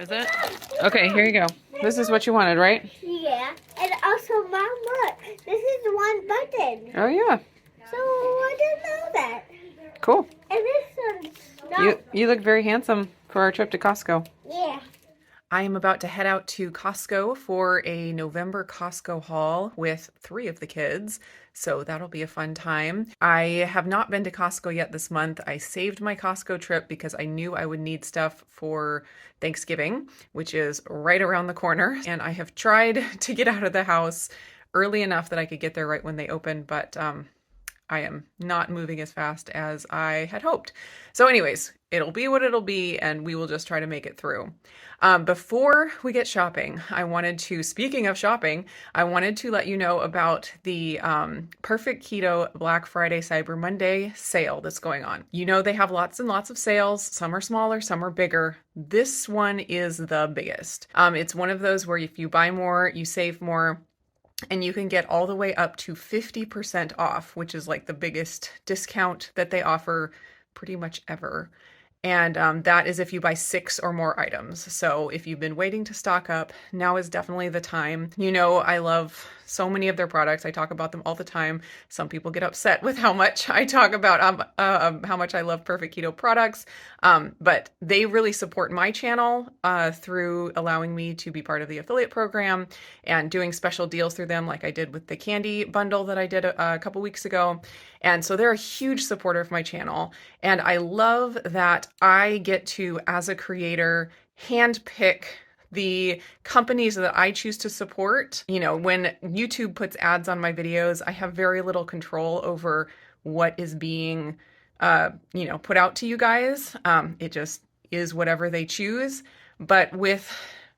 Is it? Okay, here you go. This is what you wanted, right? Yeah. And also, Mom, look. This is one button. Oh, yeah. So I didn't know that. Cool. And this one's not. You look very handsome for our trip to Costco. Yeah. I am about to head out to Costco for a November Costco haul with 3 of the kids, so that'll be a fun time. I have not been to Costco yet this month. I saved my Costco trip because I knew I would need stuff for Thanksgiving, which is right around the corner, and I have tried to get out of the house early enough that I could get there right when they open, but I am not moving as fast as I had hoped. So anyways, it'll be what it'll be, and we will just try to make it through. Before we get shopping, speaking of shopping, I wanted to let you know about the Perfect Keto Black Friday Cyber Monday sale that's going on. You know, they have lots and lots of sales. Some are smaller, some are bigger. This one is the biggest. It's one of those where if you buy more, you save more. And you can get all the way up to 50% off, which is like the biggest discount that they offer pretty much ever. And that is if you buy 6 or more items. So if you've been waiting to stock up, now is definitely the time. You know, I love so many of their products. I talk about them all the time. Some people get upset with how much I talk about how much I love Perfect Keto products. But they really support my channel through allowing me to be part of the affiliate program and doing special deals through them, like I did with the candy bundle that I did a couple weeks ago. And so they're a huge supporter of my channel. And I love that I get to, as a creator, handpick the companies that I choose to support. You know, when YouTube puts ads on my videos, I have very little control over what is being, put out to you guys. It just is whatever they choose. But with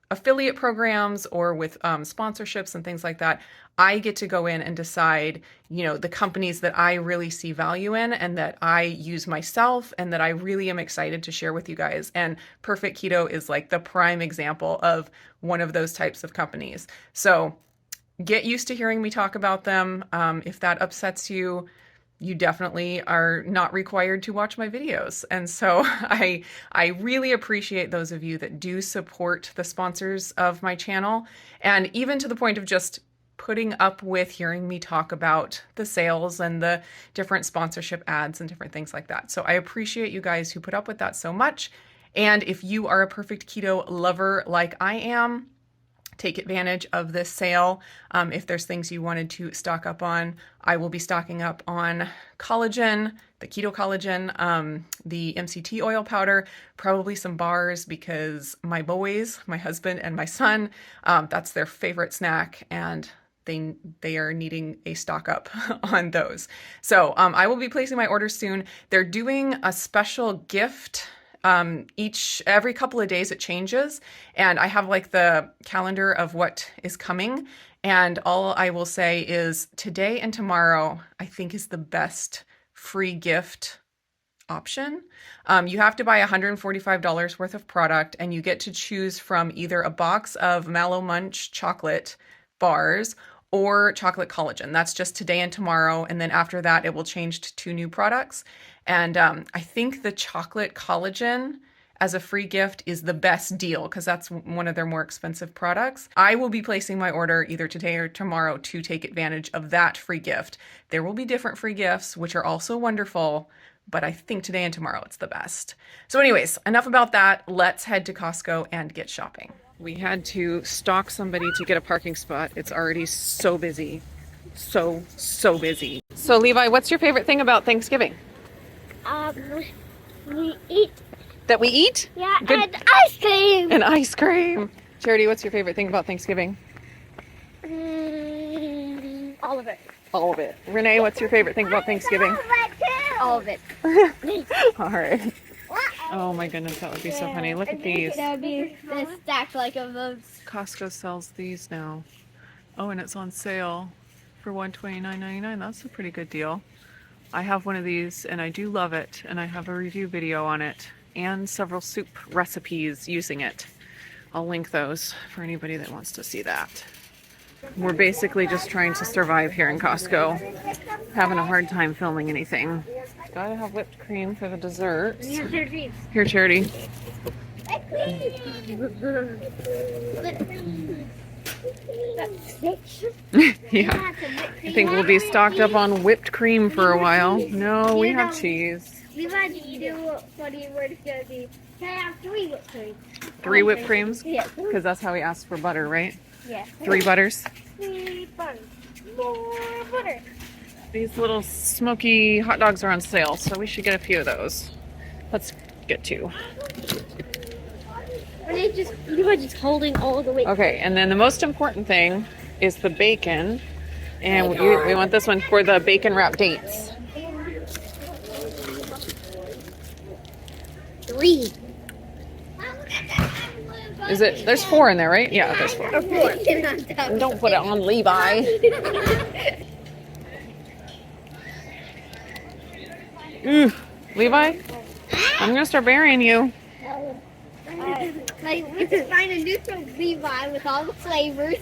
affiliate programs or with sponsorships and things like that, I get to go in and decide, you know, the companies that I really see value in and that I use myself and that I really am excited to share with you guys. And Perfect Keto is like the prime example of one of those types of companies. So get used to hearing me talk about them. If that upsets you, you definitely are not required to watch my videos. And so I really appreciate those of you that do support the sponsors of my channel, and even to the point of just putting up with hearing me talk about the sales and the different sponsorship ads and different things like that. So I appreciate you guys who put up with that so much. And if you are a Perfect Keto lover like I am, take advantage of this sale. If there's things you wanted to stock up on, I will be stocking up on collagen, the keto collagen, the MCT oil powder, probably some bars because my boys, my husband and my son, that's their favorite snack, and they are needing a stock up on those. So I will be placing my orders soon. They're doing a special gift every couple of days. It changes, and I have like the calendar of what is coming, and all I will say is today and tomorrow I think is the best free gift option. You have to buy $145 worth of product, and you get to choose from either a box of Mallow Munch chocolate bars or chocolate collagen. That's just today and tomorrow, and then after that it will change to 2 new products. And I think the chocolate collagen as a free gift is the best deal because that's one of their more expensive products. I will be placing my order either today or tomorrow to take advantage of that free gift. There will be different free gifts, which are also wonderful, but I think today and tomorrow it's the best. So anyways, enough about that. Let's head to Costco and get shopping. We had to stalk somebody to get a parking spot. It's already so busy. So busy. So Levi, what's your favorite thing about Thanksgiving? We eat. That we eat? Yeah, Good. and ice cream. And ice cream. Charity, what's your favorite thing about Thanksgiving? All of it. All of it. Renee, what's your favorite thing about Thanksgiving? All of it. All right. Oh my goodness, that would be so funny. Look at these. That would be the stack like of those. Costco sells these now. Oh, and it's on sale for $129.99. That's a pretty good deal. I have one of these and I do love it, and I have a review video on it and several soup recipes using it. I'll link those for anybody that wants to see that. We're basically just trying to survive here in Costco. Having a hard time filming anything. Gotta have whipped cream for the desserts. Here's your cheese. Here, Charity. Yeah, I think we'll be stocked up on whipped cream for a while. No, we have cheese. Levi, do you know what the word is going to be? Can I have 3 whipped creams? 3 whipped creams? Yeah. Because that's how we asked for butter, right? Yeah. 3 butters. 3 butter. More butter. These little smoky hot dogs are on sale, so we should get a few of those. Let's get 2. Levi just holding all the weight. Okay, and then the most important thing is the bacon. And we want this one for the bacon wrap dates. 3. Is it? There's 4 in there, right? Yeah, there's 4. Or 4. Don't put it on Levi. Ooh, Levi, I'm gonna start burying you. Like, we just find a neutral Levi with all the flavors.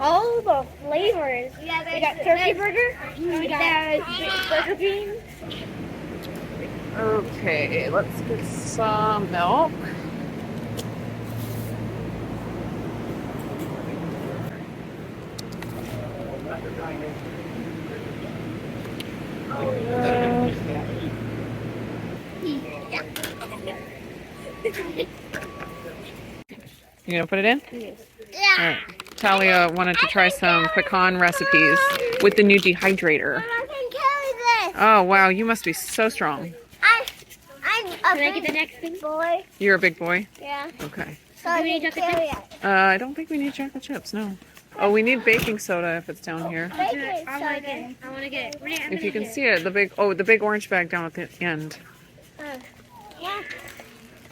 All the flavors. Yeah, we got turkey burger. We got burger beans. Okay, let's get some milk. You gonna put it in? Yeah. All right. Talia wanted to try some pecan recipes with the new dehydrator. I can carry this. Oh wow, you must be so strong. I'm a big boy. You're a big boy? Yeah. Okay. So I can carry it. I don't think we need chocolate chips, no. Oh, we need baking soda if it's down here. Baking I want to get it. If you can see it, the big orange bag down at the end. Yeah.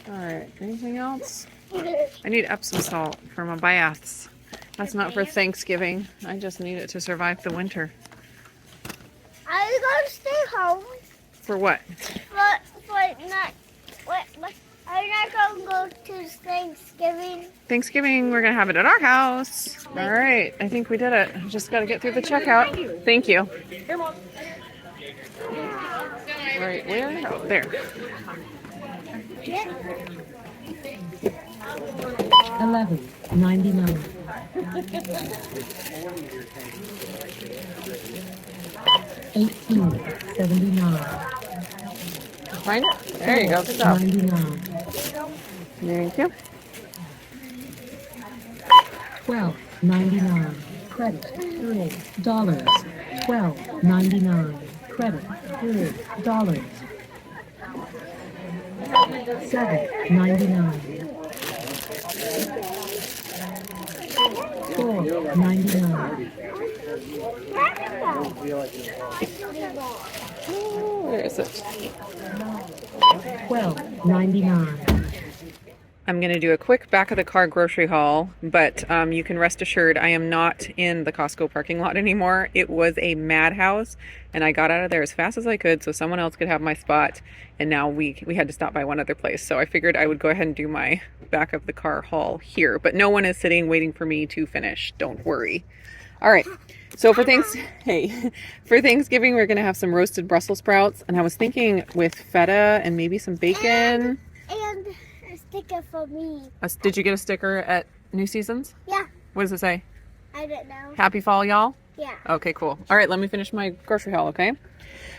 All right, anything else? I need Epsom salt for my baths. That's not for Thanksgiving. I just need it to survive the winter. Are you going to stay home? For what? But not. What? Are you not going to go to Thanksgiving? Thanksgiving, we're going to have it at our house. All right, I think we did it. Just got to get through the checkout. Thank you. Right, where? Oh, there. $11.99. $18.79. Find it? There you go. Good job. $99. Thank you. $12.99. Credit. $3. $12.99. Credit. $3. $7.99. $4.99. Where is it? $12.99. I'm going to do a quick back of the car grocery haul, but you can rest assured I am not in the Costco parking lot anymore. It was a madhouse, and I got out of there as fast as I could so someone else could have my spot, and now we had to stop by one other place. So I figured I would go ahead and do my back of the car haul here, but no one is sitting waiting for me to finish. Don't worry. All right. So for Thanksgiving, we're going to have some roasted Brussels sprouts, and I was thinking with feta and maybe some bacon. And a sticker for me. Did you get a sticker at New Seasons? Yeah. What does it say? I don't know. Happy fall, y'all? Yeah. Okay, cool. All right, let me finish my grocery haul, okay?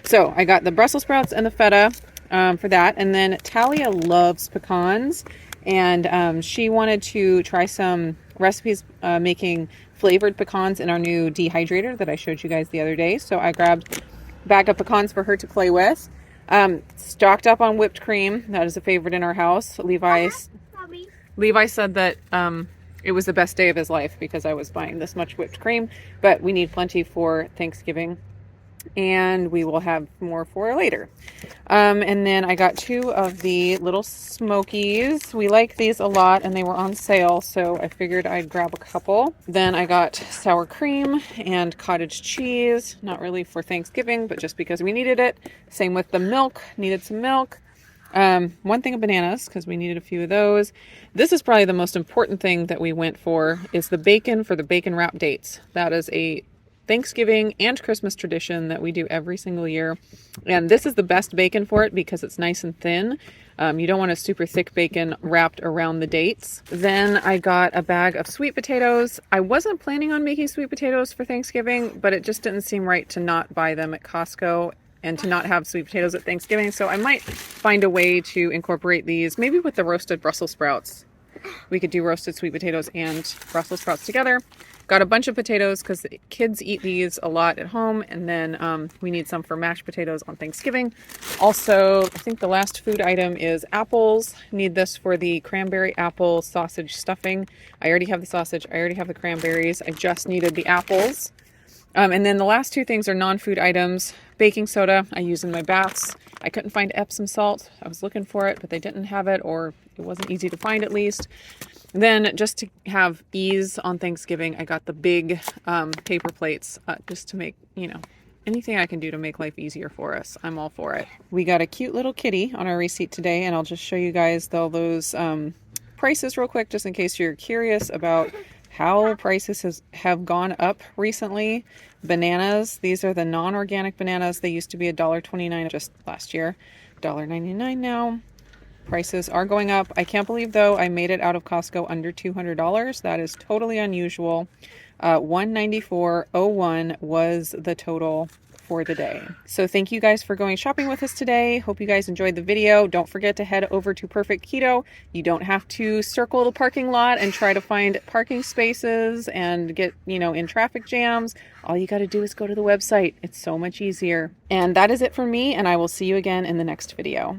So I got the Brussels sprouts and the feta for that. And then Talia loves pecans. And she wanted to try some recipes making flavored pecans in our new dehydrator that I showed you guys the other day. So I grabbed a bag of pecans for her to play with. Stocked up on whipped cream. That is a favorite in our house. Levi said that it was the best day of his life because I was buying this much whipped cream, but we need plenty for Thanksgiving, and we will have more for later. And then I got 2 of the little Smokies. We like these a lot, and they were on sale, so I figured I'd grab a couple. Then I got sour cream and cottage cheese, not really for Thanksgiving, but just because we needed it. Same with the milk, needed some milk. 1 thing of bananas because we needed a few of those. This is probably the most important thing that we went for is the bacon the bacon wrap dates. That is a Thanksgiving and Christmas tradition that we do every single year. And this is the best bacon for it because it's nice and thin. You don't want a super thick bacon wrapped around the dates. Then I got a bag of sweet potatoes. I wasn't planning on making sweet potatoes for Thanksgiving, but it just didn't seem right to not buy them at Costco and to not have sweet potatoes at Thanksgiving. So I might find a way to incorporate these, maybe with the roasted Brussels sprouts. We could do roasted sweet potatoes and Brussels sprouts together. Got a bunch of potatoes because the kids eat these a lot at home, and then we need some for mashed potatoes on Thanksgiving. Also, I think the last food item is apples. Need this for the cranberry apple sausage stuffing. I already have the sausage. I already have the cranberries. I just needed the apples. And then the last two things are non-food items. Baking soda I use in my baths. I couldn't find Epsom salt. I was looking for it, but they didn't have it, or it wasn't easy to find at least. Then just to have ease on Thanksgiving, I got the big paper plates just to make, anything I can do to make life easier for us. I'm all for it. We got a cute little kitty on our receipt today, and I'll just show you guys all those prices real quick, just in case you're curious about how prices have gone up recently. Bananas, these are the non-organic bananas. They used to be $1.29 just last year, $1.99 now. Prices are going up. I can't believe, though, I made it out of Costco under $200. That is totally unusual. $194.01 was the total for the day. So thank you guys for going shopping with us today. Hope you guys enjoyed the video. Don't forget to head over to Perfect Keto. You don't have to circle the parking lot and try to find parking spaces and get, in traffic jams. All you got to do is go to the website. It's so much easier. And that is it for me, and I will see you again in the next video.